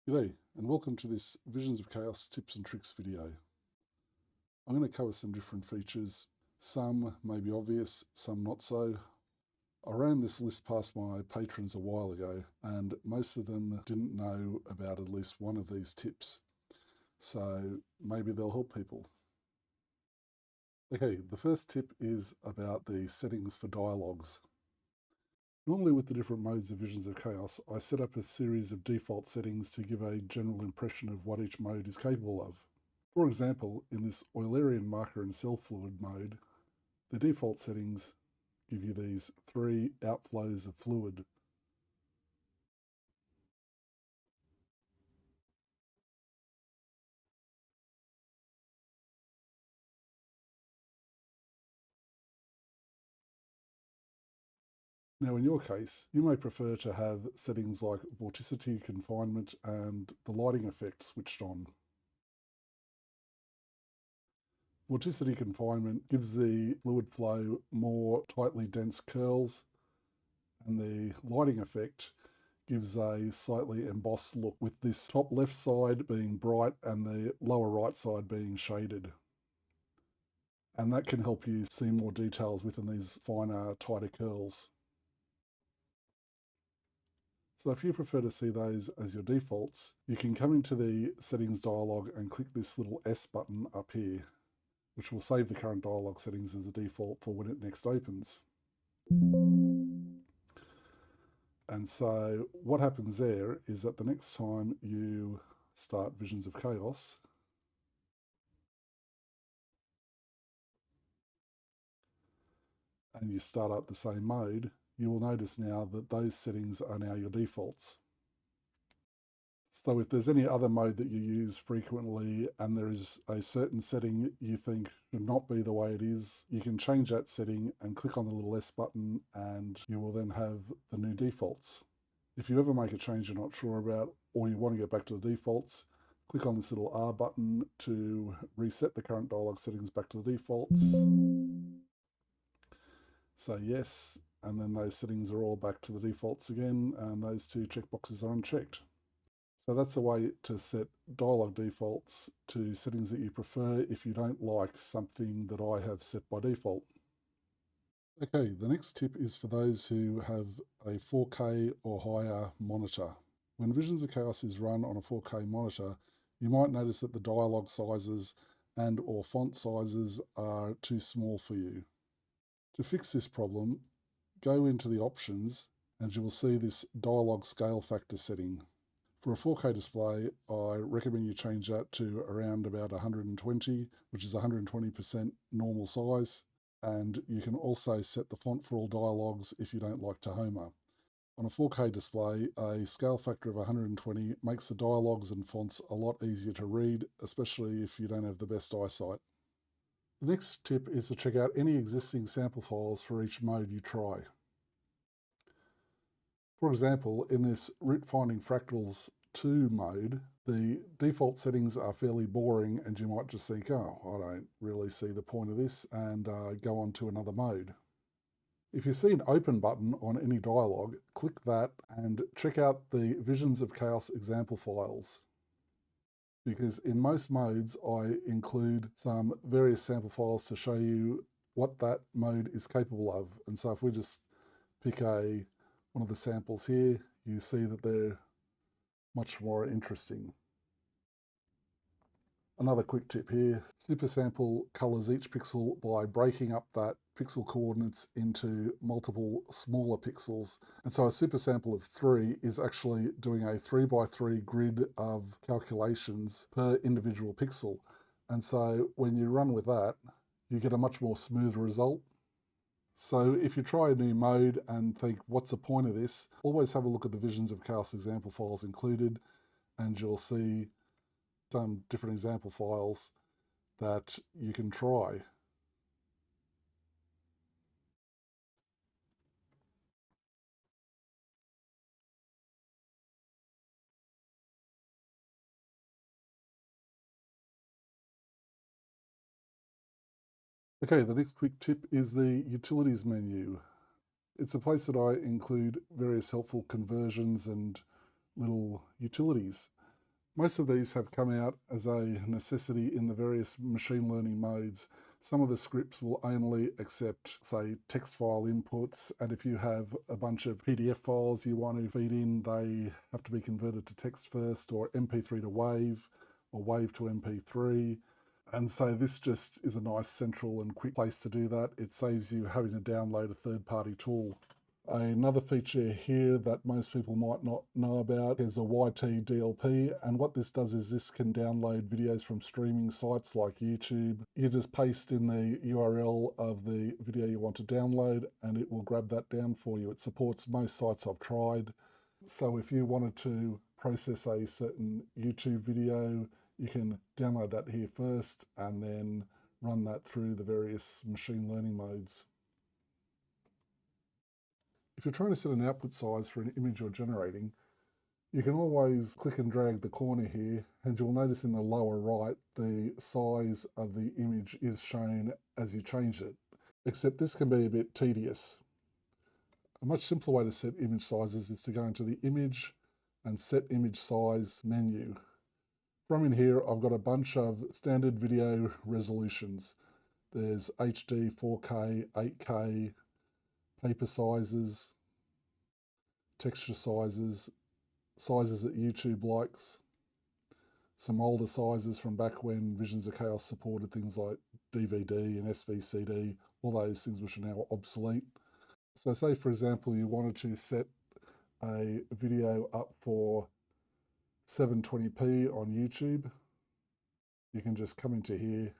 G'day and welcome to this Visions of Chaos tips and tricks video. I'm going to cover some different features. Some may be obvious, some not so. I ran this list past my patrons a while ago and most of them didn't know about at least one of these tips. So maybe they'll help people. Okay, the first tip is about the settings for dialogues. Normally with the different modes of Visions of Chaos, I set up a series of default settings to give a general impression of what each mode is capable of. For example, in this Eulerian marker and cell fluid mode, the default settings give you these 3 outflows of fluid. Now in your case, you may prefer to have settings like vorticity, confinement, and the lighting effect switched on. Vorticity confinement gives the fluid flow more tightly dense curls, and the lighting effect gives a slightly embossed look, with this top left side being bright and the lower right side being shaded. And that can help you see more details within these finer, tighter curls. So if you prefer to see those as your defaults, you can come into the settings dialog and click this little S button up here, which will save the current dialog settings as a default for when it next opens. And so what happens there is that the next time you start Visions of Chaos, and you start up the same mode, you will notice now that those settings are now your defaults. So if there's any other mode that you use frequently and there is a certain setting you think should not be the way it is, you can change that setting and click on the little S button and you will then have the new defaults. If you ever make a change you're not sure about or you want to get back to the defaults, click on this little R button to reset the current dialog settings back to the defaults. Say yes, and then those settings are all back to the defaults again, and those two checkboxes are unchecked. So that's a way to set dialog defaults to settings that you prefer if you don't like something that I have set by default. Okay, the next tip is for those who have a 4K or higher monitor. When Visions of Chaos is run on a 4K monitor, you might notice that the dialog sizes and or font sizes are too small for you. To fix this problem, go into the options and you will see this dialog scale factor setting. For a 4K display, I recommend you change that to around about 120, which is 120% normal size. And you can also set the font for all dialogues if you don't like Tahoma. On a 4K display, a scale factor of 120 makes the dialogues and fonts a lot easier to read, especially if you don't have the best eyesight. The next tip is to check out any existing sample files for each mode you try. For example, in this Root Finding Fractals 2 mode, the default settings are fairly boring and you might just think, oh, I don't really see the point of this, and go on to another mode. If you see an open button on any dialog, click that and check out the Visions of Chaos example files. Because in most modes, I include some various sample files to show you what that mode is capable of. And so if we just pick one of the samples here, you see that they're much more interesting. Another quick tip here, Supersample colors each pixel by breaking up that pixel coordinates into multiple smaller pixels. And so a supersample of 3 is actually doing a 3x3 grid of calculations per individual pixel. And so when you run with that, you get a much more smooth result. So if you try a new mode and think, what's the point of this? Always have a look at the Visions of Chaos example files included, and you'll see some different example files that you can try. Okay, the next quick tip is the utilities menu. It's a place that I include various helpful conversions and little utilities. Most of these have come out as a necessity in the various machine learning modes. Some of the scripts will only accept, say, text file inputs, and if you have a bunch of PDF files you want to feed in, they have to be converted to text first, or MP3 to WAV, or WAV to MP3. And so this just is a nice central and quick place to do that. It saves you having to download a third-party tool. Another feature here that most people might not know about is a YT DLP, and what this does is this can download videos from streaming sites like YouTube. You just paste in the URL of the video you want to download and it will grab that down for you. It supports most sites I've tried. So if you wanted to process a certain YouTube video, you can download that here first and then run that through the various machine learning modes. If you're trying to set an output size for an image you're generating, you can always click and drag the corner here, and you'll notice in the lower right the size of the image is shown as you change it. Except this can be a bit tedious. A much simpler way to set image sizes is to go into the Image and Set Image Size menu. From in here, I've got a bunch of standard video resolutions. There's HD, 4K, 8K, paper sizes, texture sizes, sizes that YouTube likes, some older sizes from back when Visions of Chaos supported things like DVD and SVCD, all those things which are now obsolete. So say, for example, you wanted to set a video up for 720p on YouTube, you can just come into here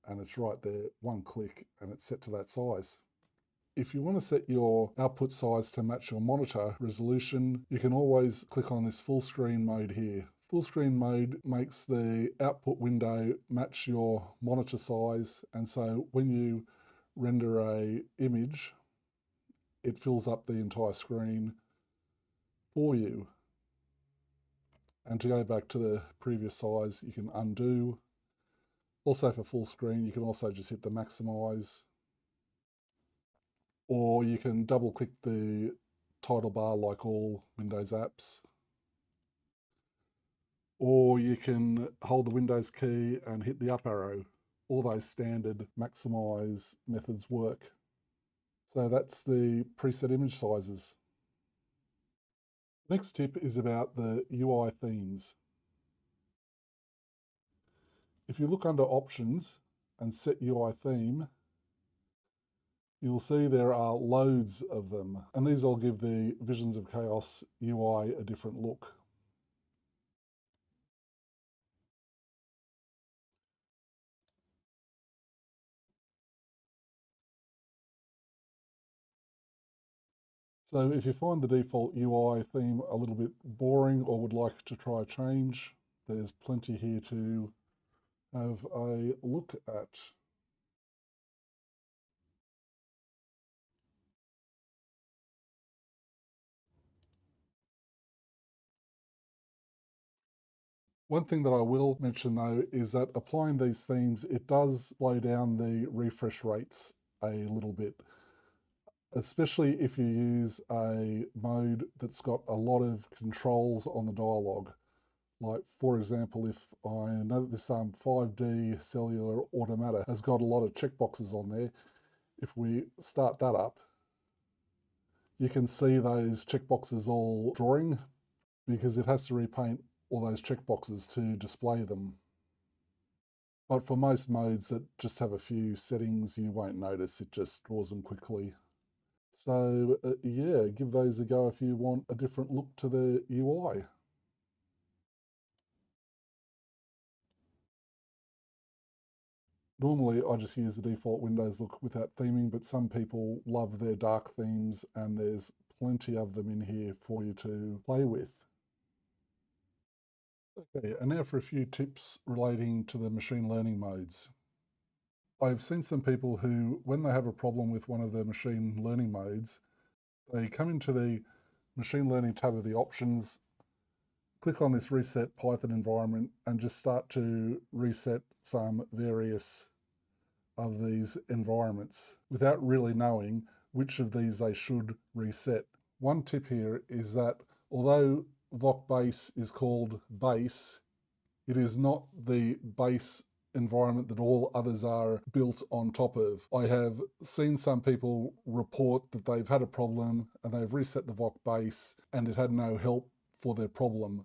and it's right there, one click, and it's set to that size. If you want to set your output size to match your monitor resolution, you can always click on this full screen mode here. Full screen mode makes the output window match your monitor size, and so when you render a image, it fills up the entire screen for you. And to go back to the previous size, you can undo. Also for full screen, you can also just hit the maximize, or you can double click the title bar like all Windows apps, or you can hold the Windows key and hit the up arrow. All those standard maximize methods work. So that's the preset image sizes. Next tip is about the UI themes. If you look under options and set UI theme, you'll see there are loads of them, and these all give the Visions of Chaos UI a different look. So if you find the default UI theme a little bit boring or would like to try a change, there's plenty here to have a look at. One thing that I will mention though is that applying these themes, it does slow down the refresh rates a little bit, especially if you use a mode that's got a lot of controls on the dialogue. Like, for example, if I know that this 5D cellular automata has got a lot of checkboxes on there, if we start that up, you can see those checkboxes all drawing because it has to repaint all those checkboxes to display them. But for most modes that just have a few settings, you won't notice, it just draws them quickly. So yeah, give those a go if you want a different look to the UI. Normally I just use the default Windows look without theming, but some people love their dark themes and there's plenty of them in here for you to play with. Okay, and now for a few tips relating to the machine learning modes. I've seen some people who, when they have a problem with one of the machine learning modes, they come into the machine learning tab of the options, click on this reset Python environment and just start to reset some various of these environments without really knowing which of these they should reset. One tip here is that although VOC base is called base, It is not the base environment that all others are built on top of. I have seen some people report that they've had a problem and they've reset the VOC base and it had no help for their problem.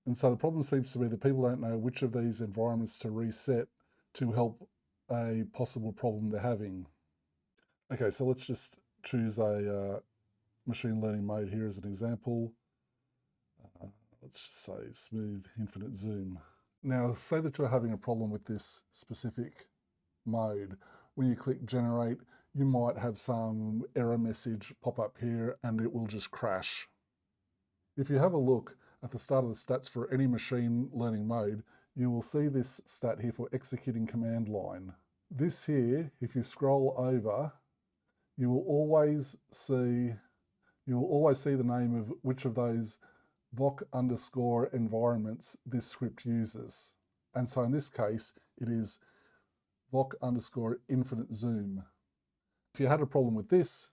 And so the problem seems to be that people don't know which of these environments to reset to help a possible problem they're having. Okay, so let's just choose a machine learning mode here as an example. Uh, let's just say smooth infinite zoom. Now, say that you're having a problem with this specific mode. When you click generate, you might have some error message pop up here and it will just crash. If you have a look at the start of the stats for any machine learning mode, you will see this stat here for executing command line. This here, if you scroll over, you will always see the name of which of those voc underscore environments this script uses. And so in this case, it is voc underscore infinite zoom. If you had a problem with this,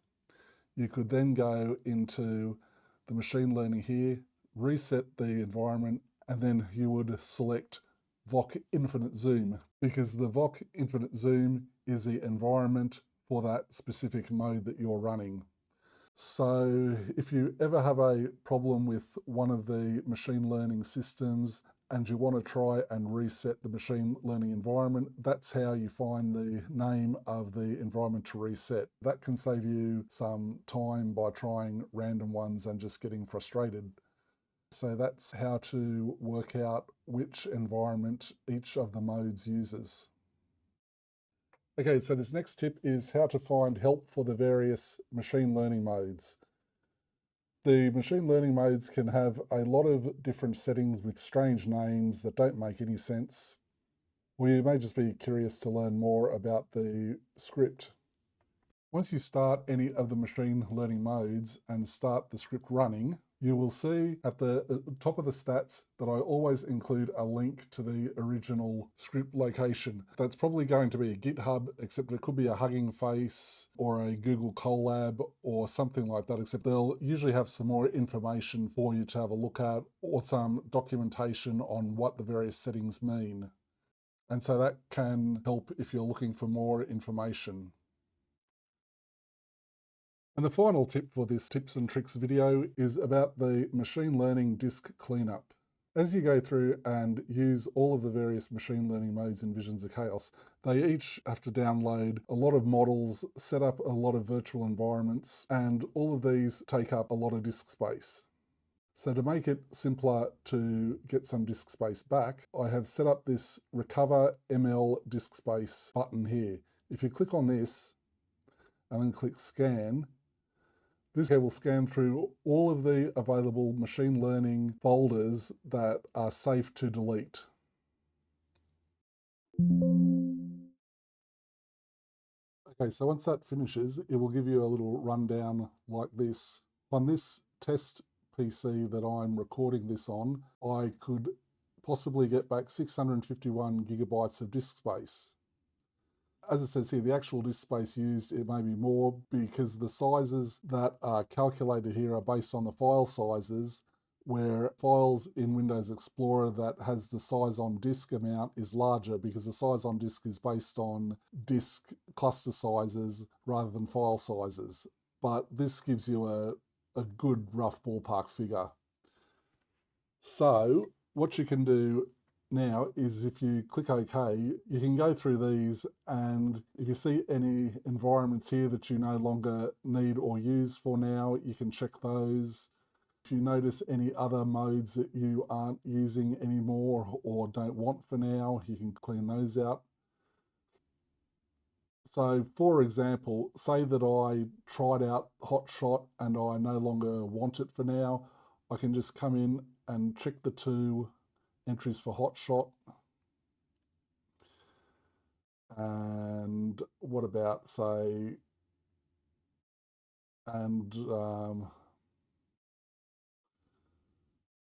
you could then go into the machine learning here, reset the environment, and then you would select voc infinite zoom because the voc infinite zoom is the environment for that specific mode that you're running. So if you ever have a problem with one of the machine learning systems and you want to try and reset the machine learning environment, that's how you find the name of the environment to reset. That can save you some time by trying random ones and just getting frustrated. So that's how to work out which environment each of the modes uses. Okay, so this next tip is how to find help for the various machine learning modes. The machine learning modes can have a lot of different settings with strange names that don't make any sense. Or you may just be curious to learn more about the script. Once you start any of the machine learning modes and start the script running, you will see at the top of the stats that I always include a link to the original script location. That's probably going to be a GitHub, except it could be a Hugging Face or a Google Colab or something like that, except they'll usually have some more information for you to have a look at or some documentation on what the various settings mean. And so that can help if you're looking for more information. And the final tip for this tips and tricks video is about the machine learning disk cleanup. As you go through and use all of the various machine learning modes in Visions of Chaos, they each have to download a lot of models, set up a lot of virtual environments, and all of these take up a lot of disk space. So to make it simpler to get some disk space back, I have set up this Recover ML Disk Space button here. If you click on this and then click Scan, this will scan through all of the available machine learning folders that are safe to delete. Okay, so once that finishes, it will give you a little rundown like this. On this test PC that I'm recording this on, I could possibly get back 651 gigabytes of disk space. As it says here, the actual disk space used, it may be more because the sizes that are calculated here are based on the file sizes, where files in Windows Explorer that has the size on disk amount is larger because the size on disk is based on disk cluster sizes rather than file sizes. But this gives you a good rough ballpark figure. So what you can do now is if you click OK, you can go through these, and if you see any environments here that you no longer need or use for now, you can check those. If you notice any other modes that you aren't using anymore or don't want for now, you can clean those out. So for example, say that I tried out Hotshot and I no longer want it for now, I can just come in and check the two entries for Hotshot. And what about say, and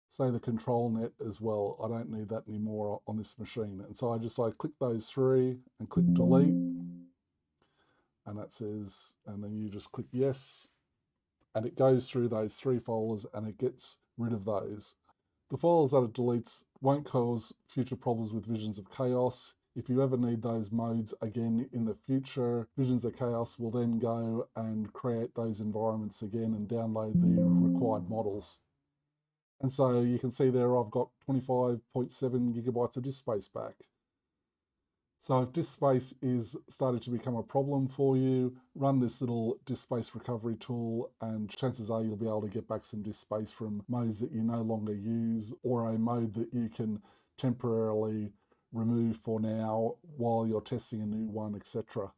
say the control net as well. I don't need that anymore on this machine. And so I click those three and click delete. And that says, and then you just click yes. And it goes through those three folders and it gets rid of those. The files that it deletes won't cause future problems with Visions of Chaos. If you ever need those modes again in the future, Visions of Chaos will then go and create those environments again and download the required models. And so you can see there I've got 25.7 gigabytes of disk space back. So if disk space is starting to become a problem for you, run this little disk space recovery tool and chances are you'll be able to get back some disk space from modes that you no longer use, or a mode that you can temporarily remove for now while you're testing a new one, etc.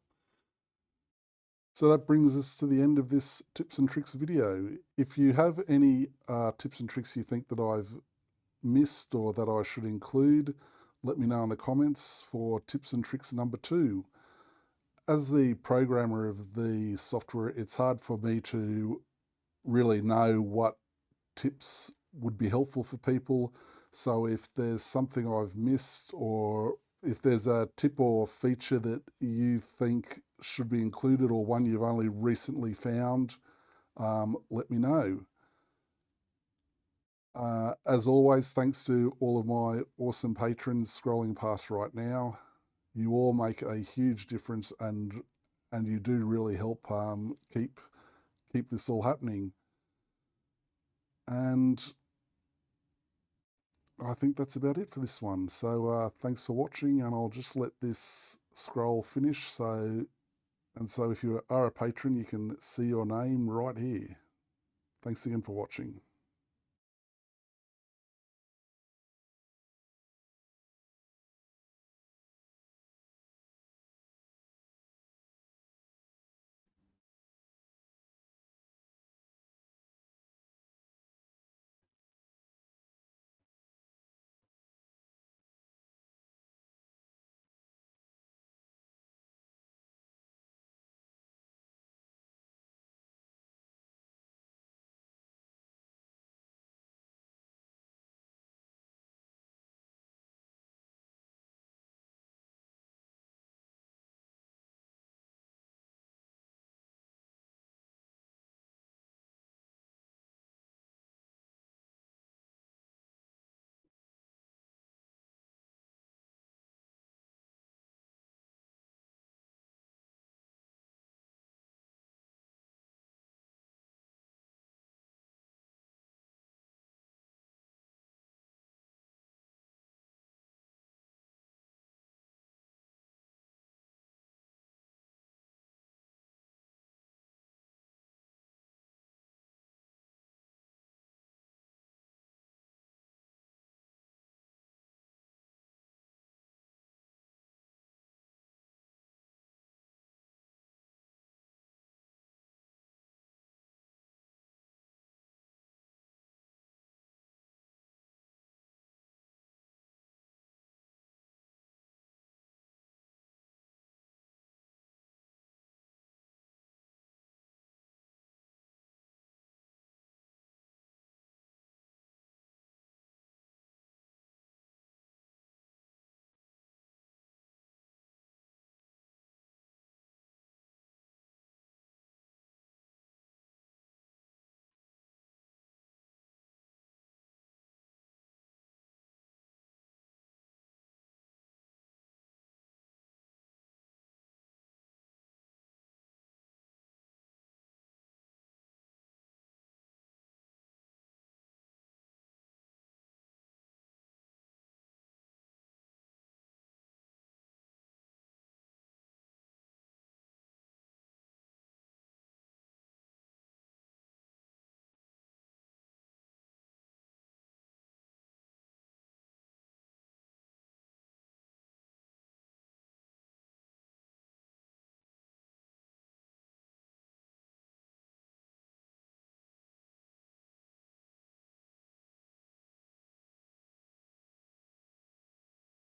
So that brings us to the end of this tips and tricks video. If you have any tips and tricks you think that I've missed or that I should include, let me know in the comments for tips and tricks number 2. As the programmer of the software, it's hard for me to really know what tips would be helpful for people. So if there's something I've missed, or if there's a tip or feature that you think should be included or one you've only recently found, let me know. As always, thanks to all of my awesome patrons scrolling past right now. You all make a huge difference, and you do really help keep this all happening. And I think that's about it for this one. So thanks for watching, and I'll just let this scroll finish. So if you are a patron, you can see your name right here. Thanks again for watching.